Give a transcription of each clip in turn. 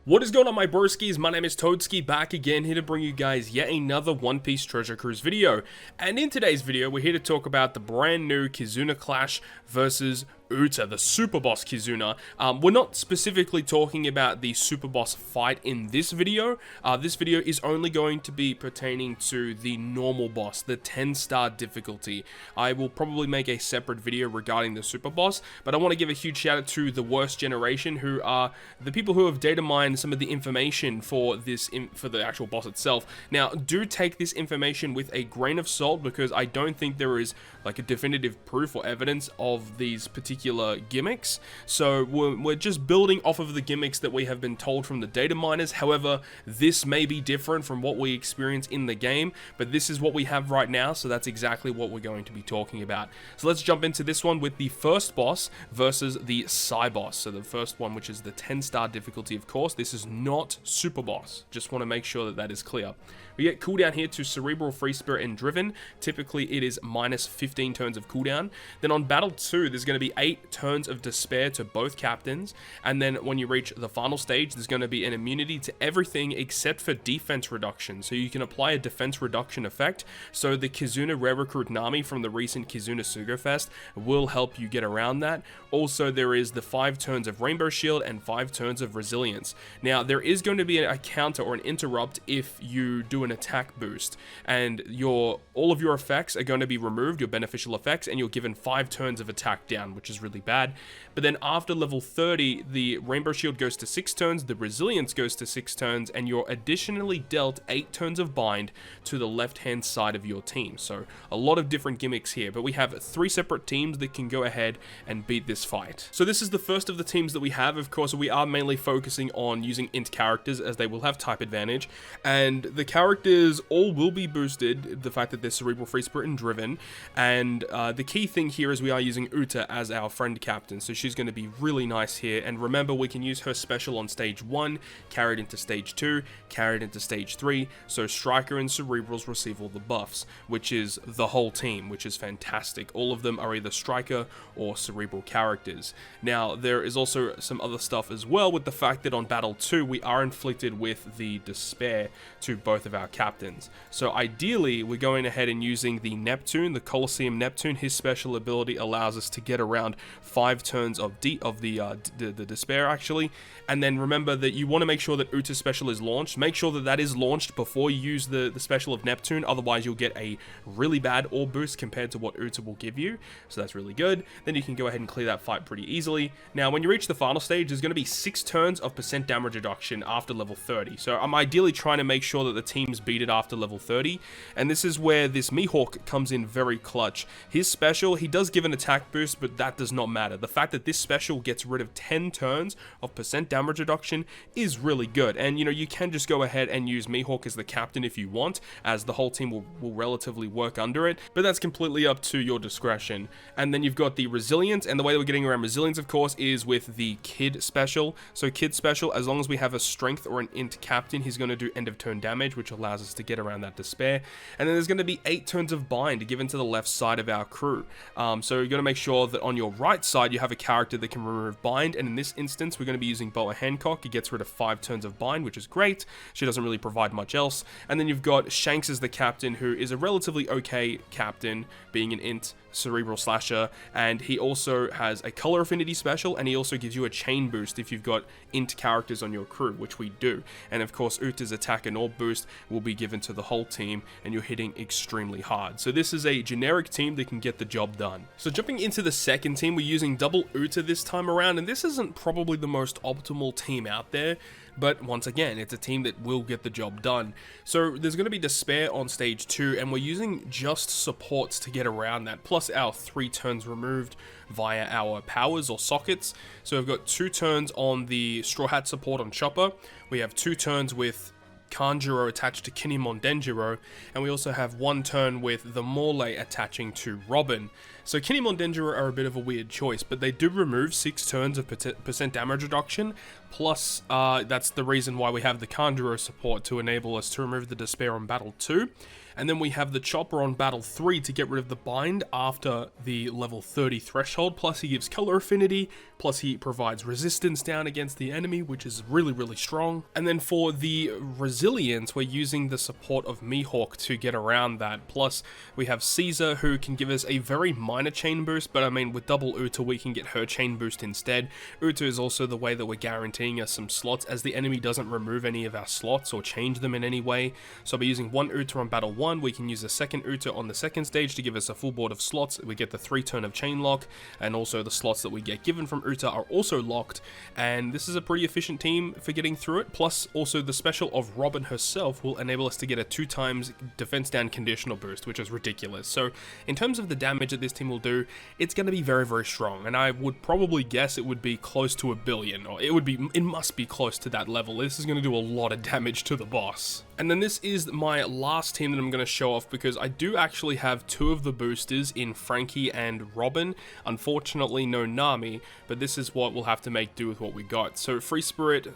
What is going on, my broskiis? My name is Toadskii, back again, here to bring you guys yet another One Piece Treasure Cruise video. And in today's video, we're here to talk about the brand new KIZUNA clash versus Uta, the super boss KIZUNA. We're not specifically talking about the super boss fight in this video. This video is only going to be pertaining to the normal boss, the 10-star difficulty. I will probably make a separate video regarding the super boss, but I want to give a huge shout out to the worst generation, who are the people who have data mined some of the information for this for the actual boss itself. Now, do take this information with a grain of salt, because I don't think there is like a definitive proof or evidence of these particular gimmicks. So we're just building off of the gimmicks that we have been told from the data miners. However, this may be different from what we experience in the game, but this is what we have right now, so that's exactly what we're going to be talking about. So let's jump into this one with the first boss versus the Psy boss. So the first one, which is the 10-star difficulty, of course. This is not super boss. Just want to make sure that that is clear. We get cooldown here to Cerebral, Free Spirit, and Driven. Typically, it is minus 15 turns of cooldown. Then on Battle 2, there's going to be 8 turns of Despair to both captains. And then when you reach the final stage, there's going to be an immunity to everything except for defense reduction. So you can apply a defense reduction effect. So the KIZUNA Rare Recruit Nami from the recent KIZUNA Sugo Fest will help you get around that. Also, there is the 5 turns of Rainbow Shield and 5 turns of Resilience. Now, there is going to be a counter or an interrupt if you do an attack boost, and all of your effects are going to be removed, your beneficial effects, and you're given 5 turns of attack down, which is really bad. But then after level 30, the Rainbow Shield goes to 6 turns, the Resilience goes to 6 turns, and you're additionally dealt 8 turns of bind to the left-hand side of your team. So a lot of different gimmicks here, but we have 3 separate teams that can go ahead and beat this fight. So this is the first of the teams that we have. Of course, we are mainly focusing on using int characters, as they will have type advantage, and the characters all will be boosted, the fact that they're Cerebral, Free Spirit, and Driven. And the key thing here is we are using Uta as our friend captain, so she's going to be really nice here. And remember, we can use her special on stage 1, carried into stage 2, carried into stage 3, so Striker and Cerebrals receive all the buffs, which is the whole team, which is fantastic. All of them are either Striker or Cerebral characters. Now, there is also some other stuff as well, with the fact that on Battle 2, we are inflicted with the Despair to both of our captains. So ideally, we're going ahead and using the Neptune, the Colosseum Neptune. His special ability allows us to get around 5 turns of the Despair, actually. And then remember that you want to make sure that Uta's special is launched. Make sure that that is launched before you use the special of Neptune, otherwise you'll get a really bad orb boost compared to what Uta will give you. So that's really good. Then you can go ahead and clear that fight pretty easily. Now, when you reach the final stage, there's going to be 6 turns of % damage reduction after level 30. So I'm ideally trying to make sure that the teams beat it after level 30, and this is where this Mihawk comes in very clutch. His special, he does give an attack boost, but that does not matter. The fact that this special gets rid of 10 turns of % damage reduction is really good, and you know, you can just go ahead and use Mihawk as the captain if you want, as the whole team will relatively work under it, but that's completely up to your discretion. And then you've got the Resilience, and the way that we're getting around Resilience, of course, is with the Kid special. So Kid special, as long as we have a strength or an int captain, he's going to do end of turn damage, which allows us to get around that Despair. And then there's going to be 8 turns of bind given to the left side of our crew. So you're going to make sure that on your right side you have a character that can remove bind, and in this instance we're going to be using Boa Hancock. It gets rid of 5 turns of bind, which is great. She doesn't really provide much else. And then you've got Shanks as the captain, who is a relatively okay captain, being an int Cerebral Slasher, and he also has a color affinity special, and he also gives you a chain boost if you've got int characters on your crew, which we do. And of course, Uta's attack and orb boost will be given to the whole team, and you're hitting extremely hard. So this is a generic team that can get the job done. So jumping into the second team, we're using double Uta this time around, and this isn't probably the most optimal team out there, but once again, it's a team that will get the job done. So there's going to be Despair on stage 2, and we're using just supports to get around that, plus our 3 turns removed via our powers or sockets. So we've got 2 turns on the Straw Hat support on Chopper. We have 2 turns with Kanjuro attached to Kinemon Denjiro, and we also have 1 turn with the Morley attaching to Robin. So Kinemon Denjiro are a bit of a weird choice, but they do remove 6 turns of % damage reduction, plus that's the reason why we have the Kanjuro support to enable us to remove the Despair on battle 2. And then we have the Chopper on battle 3 to get rid of the bind after the level 30 threshold, plus he gives color affinity, plus he provides resistance down against the enemy, which is really, really strong. And then for the resilience, we're using the support of Mihawk to get around that, plus we have Caesar, who can give us a very minor chain boost, but I mean with double Uta we can get her chain boost instead. Uta is also the way that we're guaranteeing us some slots, as the enemy doesn't remove any of our slots or change them in any way. So by using one Uta on battle 1, we can use a second Uta on the second stage to give us a full board of slots. We get the 3 turn of chain lock, and also the slots that we get given from Uta are also locked, and this is a pretty efficient team for getting through it. Plus also the special of Robin herself will enable us to get a 2 times defense down conditional boost, which is ridiculous. So in terms of the damage that this team will do, it's going to be very, very strong, and I would probably guess it would be close to 1 billion, or it must be close to that level. This is going to do a lot of damage to the boss. And then this is my last team that I'm going to show off, because I do actually have 2 of the boosters in Frankie and Robin. Unfortunately no Nami, but this is what we'll have to make do with what we got. So Free Spirit,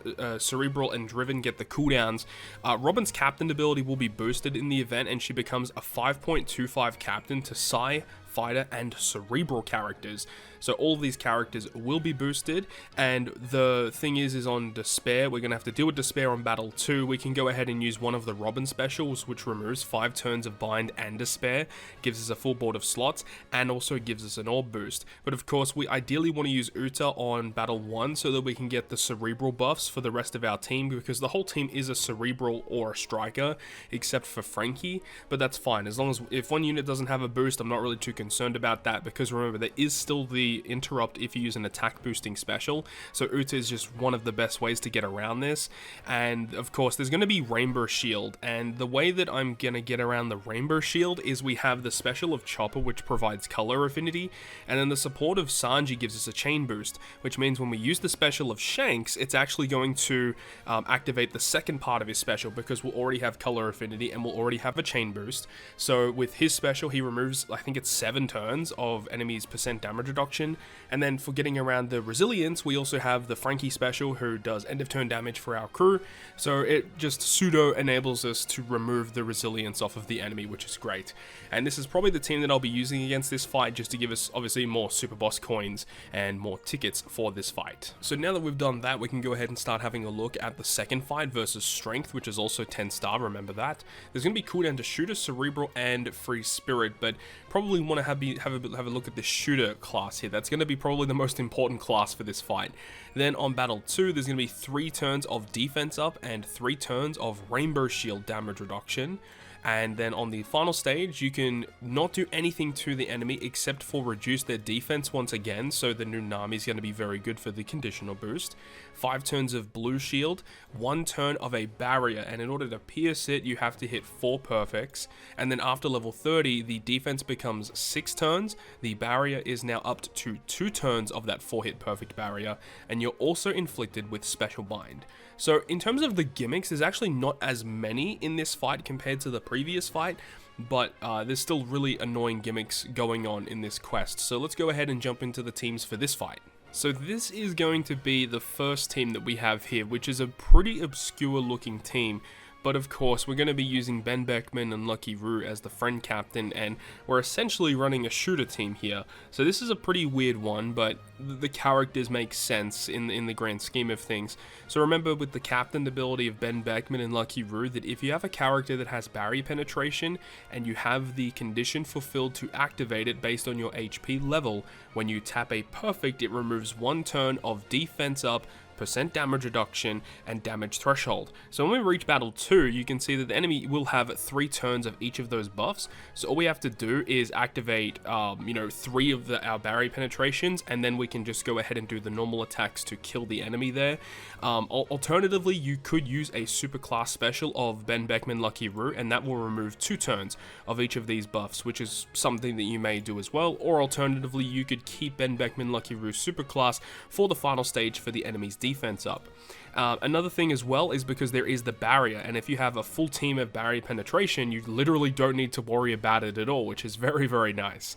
Cerebral and Driven get the cooldowns. Robin's captain ability will be boosted in the event, and she becomes a 5.25 captain to Psy, Fighter and Cerebral characters. So all of these characters will be boosted, and the thing is on Despair, we're going to have to deal with Despair on battle 2. We can go ahead and use one of the Robin specials, which removes 5 turns of Bind and Despair, gives us a full board of slots, and also gives us an orb boost. But of course, we ideally want to use Uta on battle 1 so that we can get the Cerebral buffs for the rest of our team, because the whole team is a Cerebral or a Striker, except for Frankie, but that's fine. As long as, if one unit doesn't have a boost, I'm not really too concerned about that, because remember, there is still the interrupt if you use an attack boosting special, so Uta is just one of the best ways to get around this. And of course there's going to be Rainbow Shield, and the way that I'm going to get around the Rainbow Shield is we have the special of Chopper, which provides color affinity, and then the support of Sanji gives us a chain boost, which means when we use the special of Shanks, it's actually going to activate the second part of his special, because we'll already have color affinity and we'll already have a chain boost. So with his special, he removes, I think it's 7 turns of enemies' percent damage reduction. And then for getting around the resilience, we also have the Frankie special, who does end of turn damage for our crew. So it just pseudo enables us to remove the resilience off of the enemy, which is great. And this is probably the team that I'll be using against this fight, just to give us obviously more super boss coins and more tickets for this fight. So now that we've done that, we can go ahead and start having a look at the second fight versus Strength, which is also 10 star, remember that. There's going to be cooldown to Shooter, Cerebral and Free Spirit, but probably want to have a look at the Shooter class here. That's going to be probably the most important class for this fight. Then on battle 2, there's going to be 3 turns of defense up and 3 turns of Rainbow Shield damage reduction. And then on the final stage, you can not do anything to the enemy except for reduce their defense once again, so the new Nami is going to be very good for the conditional boost. 5 turns of Blue Shield, 1 turn of a Barrier, and in order to pierce it, you have to hit 4 perfects. And then after level 30, the defense becomes 6 turns, the Barrier is now up to 2 turns of that 4-hit perfect Barrier, and you're also inflicted with Special Bind. So in terms of the gimmicks, there's actually not as many in this fight compared to the previous fight, but there's still really annoying gimmicks going on in this quest. So let's go ahead and jump into the teams for this fight. So this is going to be the first team that we have here, which is a pretty obscure looking team. But of course, we're going to be using Ben Beckman and Lucky Roo as the friend captain, and we're essentially running a shooter team here. So this is a pretty weird one, but the characters make sense in the grand scheme of things. So remember with the captain ability of Ben Beckman and Lucky Roo, that if you have a character that has barrier penetration, and you have the condition fulfilled to activate it based on your HP level, when you tap a perfect, it removes 1 turn of defense up, percent damage reduction, and damage threshold. So when we reach battle 2, you can see that the enemy will have 3 turns of each of those buffs. So all we have to do is activate 3 of our barrier penetrations, and then we can just go ahead and do the normal attacks to kill the enemy there. Alternatively, you could use a super class special of Ben Beckman Lucky Roo, and that will remove 2 turns of each of these buffs, which is something that you may do as well. Or alternatively, you could keep Ben Beckman Lucky Roo super class for the final stage for the enemy's defense up. Another thing as well is because there is the barrier, and if you have a full team of barrier penetration, you literally don't need to worry about it at all, which is very, very nice.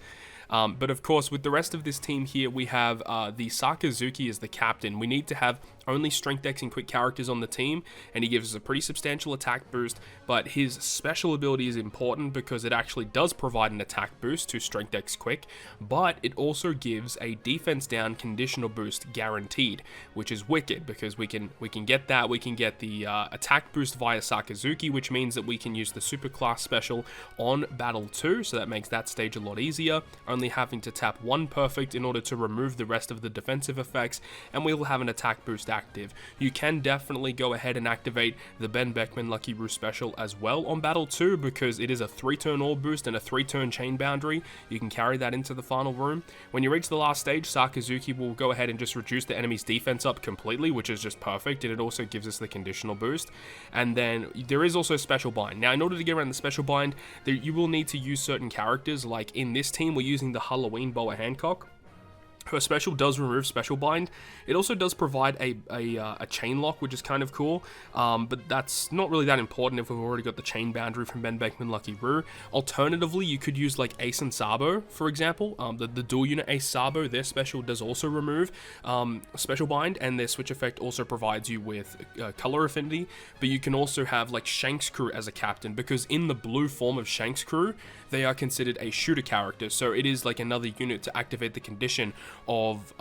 But of course, with the rest of this team here, we have the Sakazuki as the captain. We need to have only strength X and quick characters on the team, and he gives us a pretty substantial attack boost, but his special ability is important because it actually does provide an attack boost to strength X quick, but it also gives a defense down conditional boost guaranteed, which is wicked because we can get that. We can get the attack boost via Sakazuki, which means that we can use the super class special on battle 2, so that makes that stage a lot easier, only having to tap 1 perfect in order to remove the rest of the defensive effects, and we will have an attack boost active. You can definitely go ahead and activate the Ben Beckman Lucky Roo special as well on battle 2 because it is a 3-turn orb boost and a 3-turn chain boundary. You can carry that into the final room. When you reach the last stage, Sakazuki will go ahead and just reduce the enemy's defense up completely, which is just perfect, and it also gives us the conditional boost. And then there is also special bind. Now, in order to get around the special bind, you will need to use certain characters. Like in this team, we're using the Halloween Boa Hancock. Her special does remove special bind. It also does provide a chain lock, which is kind of cool, but that's not really that important if we've already got the chain boundary from Ben Beckman Lucky Roo. Alternatively, you could use like Ace and Sabo, for example. The dual unit Ace Sabo, their special does also remove special bind, and their switch effect also provides you with color affinity, but you can also have like Shanks crew as a captain, because in the blue form of Shanks crew, they are considered a shooter character, so it is like another unit to activate the condition of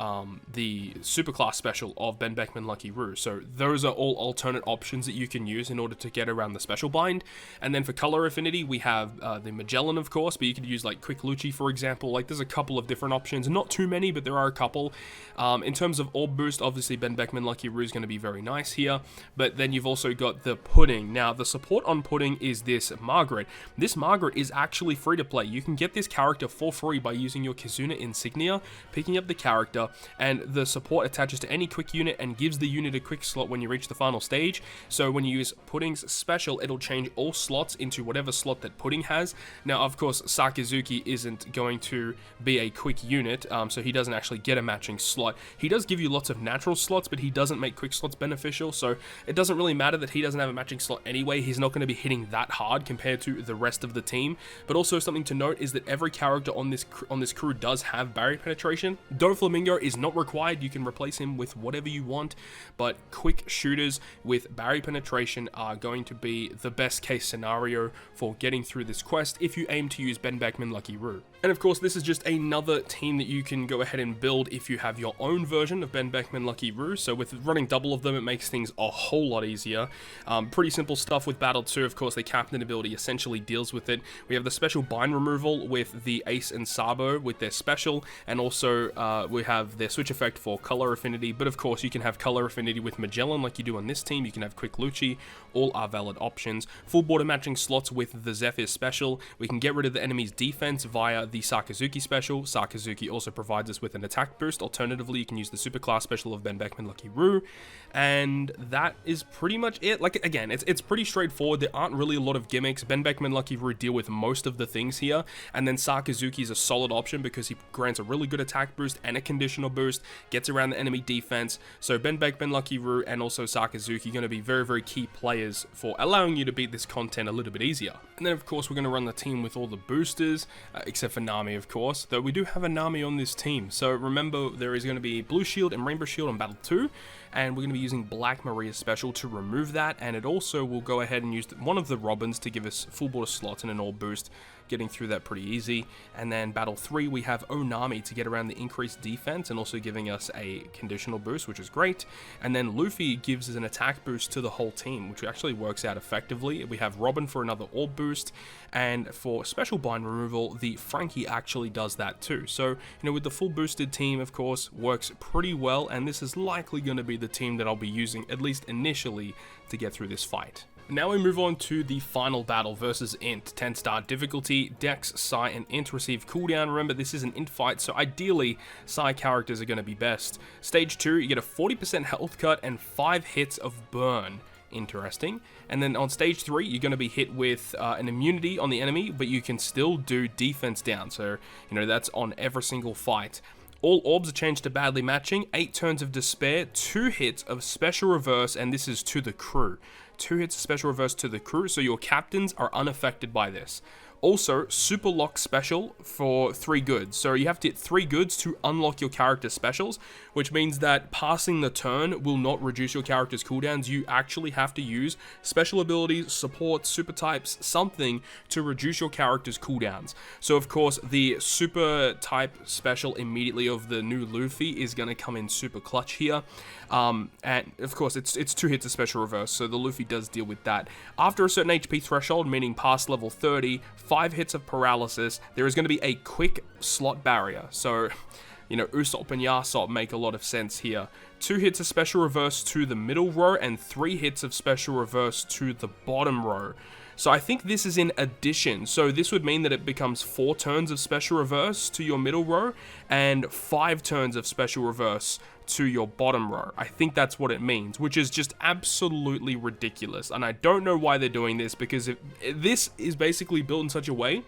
the superclass special of Ben Beckman Lucky Roo. So those are all alternate options that you can use in order to get around the special bind. And then for color affinity, we have the Magellan, of course, but you could use like Quick Lucci, for example. Like there's a couple of different options, not too many, but there are a couple. In terms of orb boost, obviously Ben Beckman Lucky Roo is going to be very nice here, but then you've also got the Pudding. Now the support on Pudding is this Margaret. This Margaret is actually free to play. You can get this character for free by using your KIZUNA insignia, picking up the character, and the support attaches to any quick unit and gives the unit a quick slot when you reach the final stage. So when you use Pudding's special, it'll change all slots into whatever slot that Pudding has. Now, of course, Sakazuki isn't going to be a quick unit, so he doesn't actually get a matching slot. He does give you lots of natural slots, but he doesn't make quick slots beneficial, so it doesn't really matter that he doesn't have a matching slot anyway. He's not going to be hitting that hard compared to the rest of the team. But also something to note is that every character on this crew does have barrier penetration. Doflamingo is not required. You can replace him with whatever you want, but quick shooters with barrier penetration are going to be the best case scenario for getting through this quest if you aim to use Ben Beckman Lucky Roo. And of course, this is just another team that you can go ahead and build if you have your own version of Ben Beckman Lucky Roo. So with running double of them, it makes things a whole lot easier. Pretty simple stuff with Battle 2. Of course, the Captain ability essentially deals with it. We have the special bind removal with the Ace and Sabo with their special, and also we have their switch effect for color affinity. But of course, you can have color affinity with Magellan like you do on this team. You can have Quick Lucci. All are valid options. Full border matching slots with the Zephyr special. We can get rid of the enemy's defense via the Sakazuki special. Sakazuki also provides us with an attack boost. Alternatively, you can use the superclass special of Ben Beckman Lucky Roo, and that is pretty much it. Like, again, it's pretty straightforward. There aren't really a lot of gimmicks. Ben Beckman Lucky Roo deal with most of the things here, and then Sakazuki is a solid option because he grants a really good attack boost and a conditional boost, gets around the enemy defense. So Ben Beckman Lucky Roo and also Sakazuki are going to be very, very key players for allowing you to beat this content a little bit easier. And then, of course, we're going to run the team with all the boosters, except for Nami, of course, though we do have a Nami on this team. So remember, there is going to be Blue Shield and Rainbow Shield on Battle 2, and we're going to be using Black Maria special to remove that, and it also will go ahead and use one of the Robins to give us full border slots and an orb boost, getting through that pretty easy. And then Battle 3, we have Onami to get around the increased defense and also giving us a conditional boost, which is great. And then Luffy gives us an attack boost to the whole team, which actually works out effectively. We have Robin for another orb boost, and for special bind removal, the Frankie actually does that too. So, with the full boosted team, of course, works pretty well, and this is likely going to be the team that I'll be using, at least initially, to get through this fight. Now we move on to the final battle versus Int. 10-star difficulty, Dex, Psy, and Int receive cooldown. Remember, this is an Int fight, so ideally, Psy characters are going to be best. Stage 2, you get a 40% health cut and 5 hits of burn. Interesting. And then on stage 3, you're going to be hit with an immunity on the enemy, but you can still do defense down. So, that's on every single fight. All orbs are changed to badly matching, 8 turns of despair, 2 hits of special reverse, and this is to the crew. 2 hits of special reverse to the crew, so your captains are unaffected by this. Also, super lock special for 3 goods. So you have to hit 3 goods to unlock your character specials, which means that passing the turn will not reduce your character's cooldowns. You actually have to use special abilities, support, super types, something to reduce your character's cooldowns. So of course, the super type special immediately of the new Luffy is going to come in super clutch here. And of course, it's 2 hits of special reverse, so the Luffy does deal with that. After a certain HP threshold, meaning past level 30, 5 hits of paralysis, there is going to be a quick slot barrier. So, you know, Usopp and Yasop make a lot of sense here. 2 hits of special reverse to the middle row, and 3 hits of special reverse to the bottom row. So I think this is in addition. So this would mean that it becomes 4 turns of special reverse to your middle row, and 5 turns of special reverse to your bottom row. I think that's what it means, which is just absolutely ridiculous. And I don't know why they're doing this, because this is basically built in such a way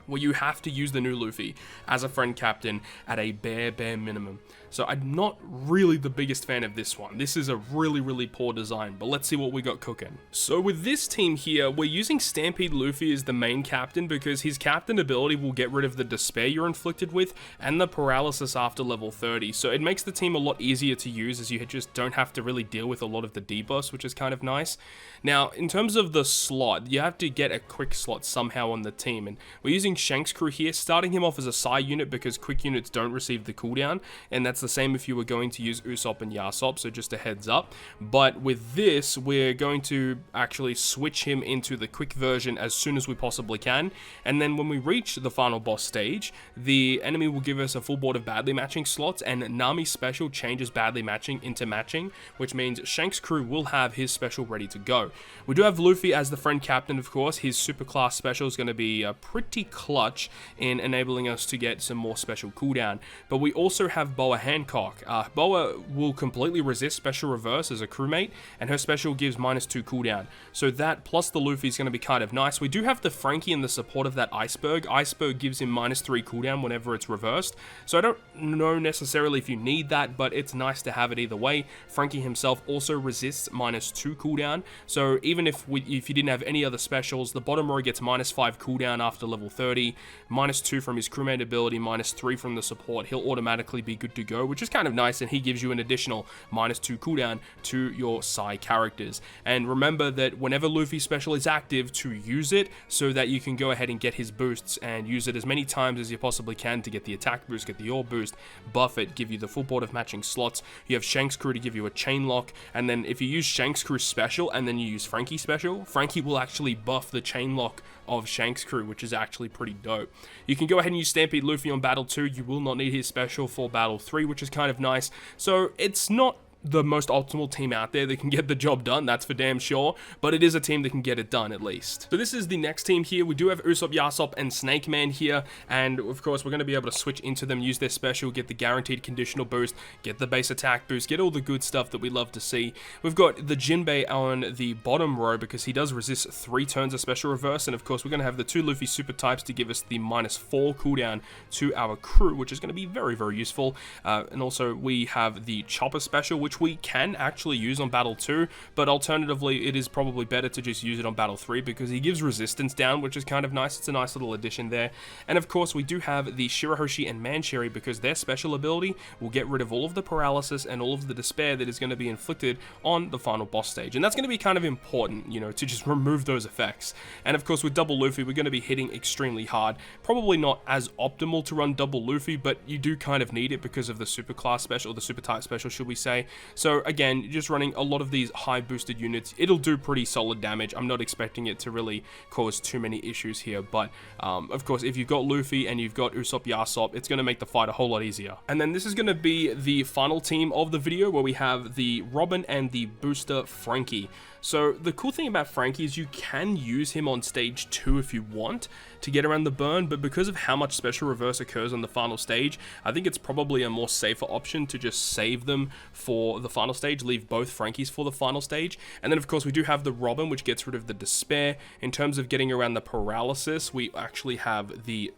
where you have to use the new Luffy as a friend captain at a bare minimum. So I'm not really the biggest fan of this one. This is a really poor design, but let's see what we got cooking. So with this team here, we're using Stampede Luffy as the main captain because his captain ability will get rid of the despair you're inflicted with and the paralysis after level 30. So it makes the team a lot easier to use, as you just don't have to really deal with a lot of the debuffs, which is kind of nice. Now, in terms of the slot, you have to get a quick slot somehow on the team, and we're using Shanks' crew here, starting him off as a Psy unit because quick units don't receive the cooldown, and that's the same if you were going to use Usopp and Yasop, so just a heads up. But with this, we're going to actually switch him into the quick version as soon as we possibly can, and then when we reach the final boss stage, the enemy will give us a full board of badly matching slots, and Nami special changes badly matching into matching, which means Shanks' crew will have his special ready to go. We do have Luffy as the friend captain, of course. His super class special is going to be pretty clutch in enabling us to get some more special cooldown, but we also have Boa Hancock. Boa will completely resist special reverse as a crewmate, and her special gives -2 cooldown. So that plus the Luffy is going to be kind of nice. We do have the Frankie in the support of that Iceberg. Iceberg gives him -3 cooldown whenever it's reversed. So I don't know necessarily if you need that, but it's nice to have it either way. Frankie himself also resists -2 cooldown. So even if you didn't have any other specials, the bottom row gets -5 cooldown after level 30, -2 from his crewmate ability, -3 from the support. He'll automatically be good to go, which is kind of nice, and he gives you an additional -2 cooldown to your Psy characters. And remember that whenever Luffy's special is active, to use it so that you can go ahead and get his boosts and use it as many times as you possibly can to get the attack boost, get the ore boost, buff it, give you the full board of matching slots. You have Shanks' crew to give you a chain lock, and then if you use Shanks' crew special and then you use Frankie special, Frankie will actually buff the chain lock of Shanks' crew, which is actually pretty dope. You can go ahead and use Stampede Luffy on battle 2. You will not need his special for battle 3, which is kind of nice. So it's not the most optimal team out there that can get the job done, that's for damn sure, but it is a team that can get it done at least. So this is the next team here. We do have Usopp, Yasop, and Snake Man here, and of course we're going to be able to switch into them, use their special, get the guaranteed conditional boost, get the base attack boost, get all the good stuff that we love to see. We've got the Jinbei on the bottom row because he does resist 3 turns of special reverse, and of course we're going to have the 2 Luffy super types to give us the -4 cooldown to our crew, which is going to be very useful. And also we have the Chopper special, which we can actually use on battle 2, but alternatively it is probably better to just use it on battle 3 because he gives resistance down, which is kind of nice. It's a nice little addition there. And of course we do have the Shirahoshi and Mancherry because their special ability will get rid of all of the paralysis and all of the despair that is going to be inflicted on the final boss stage, and that's going to be kind of important, you know, to just remove those effects. And of course with double Luffy we're going to be hitting extremely hard. Probably not as optimal to run double Luffy, but you do kind of need it because of the super class special, or the super type special should we say. So again, just running a lot of these high boosted units, it'll do pretty solid damage. I'm not expecting it to really cause too many issues here, but of course if you've got Luffy and you've got Usopp, Yasop, it's going to make the fight a whole lot easier. And then this is going to be the final team of the video where we have the Robin and the booster Frankie. So the cool thing about Frankie is you can use him on stage 2 if you want to get around the burn, but because of how much special reverse occurs on the final stage, I think it's probably a more safer option to just save them for the final stage, leave both Frankies for the final stage. And then of course we do have the Robin, which gets rid of the despair. In terms of getting around the paralysis, we actually have the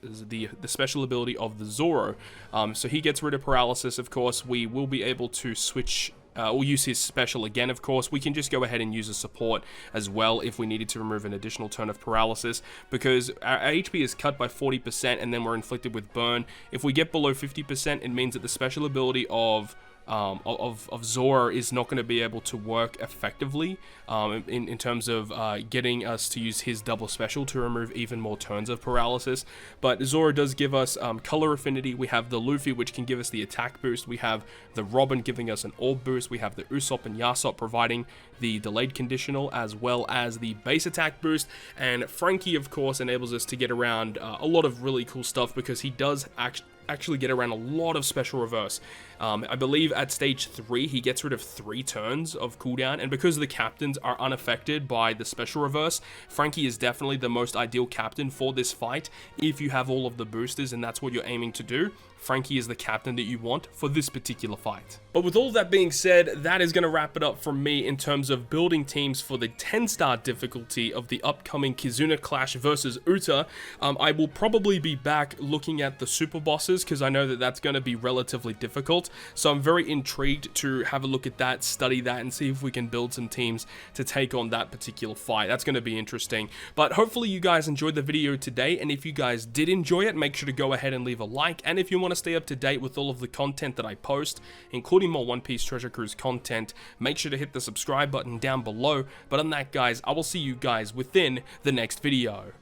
special ability of the Zoro. So he gets rid of paralysis. Of course we will be able to switch or use his special again, of course, we can just go ahead and use a support as well if we needed to remove an additional turn of paralysis, because our HP is cut by 40% and then we're inflicted with burn. If we get below 50%, it means that the special ability of Zora is not going to be able to work effectively in terms of getting us to use his double special to remove even more turns of paralysis. But Zora does give us color affinity. We have the Luffy, which can give us the attack boost. We have the Robin giving us an orb boost. We have the Usopp and Yasop providing the delayed conditional as well as the base attack boost. And Frankie, of course, enables us to get around a lot of really cool stuff, because he does actually get around a lot of special reverse. I believe at stage 3 he gets rid of 3 turns of cooldown, and because the captains are unaffected by the special reverse, Frankie is definitely the most ideal captain for this fight. If you have all of the boosters and that's what you're aiming to do, Frankie is the captain that you want for this particular fight. But with all that being said, that is going to wrap it up from me in terms of building teams for the 10-star difficulty of the upcoming KIZUNA Clash versus Uta. I will probably be back looking at the super bosses, because I know that that's going to be relatively difficult. So I'm very intrigued to have a look at that, study that, and see if we can build some teams to take on that particular fight. That's going to be interesting. But hopefully you guys enjoyed the video today, and if you guys did enjoy it, make sure to go ahead and leave a like. And if you want to stay up to date with all of the content that I post, including more One Piece Treasure Cruise content, make sure to hit the subscribe button down below. But on that, guys, I will see you guys within the next video.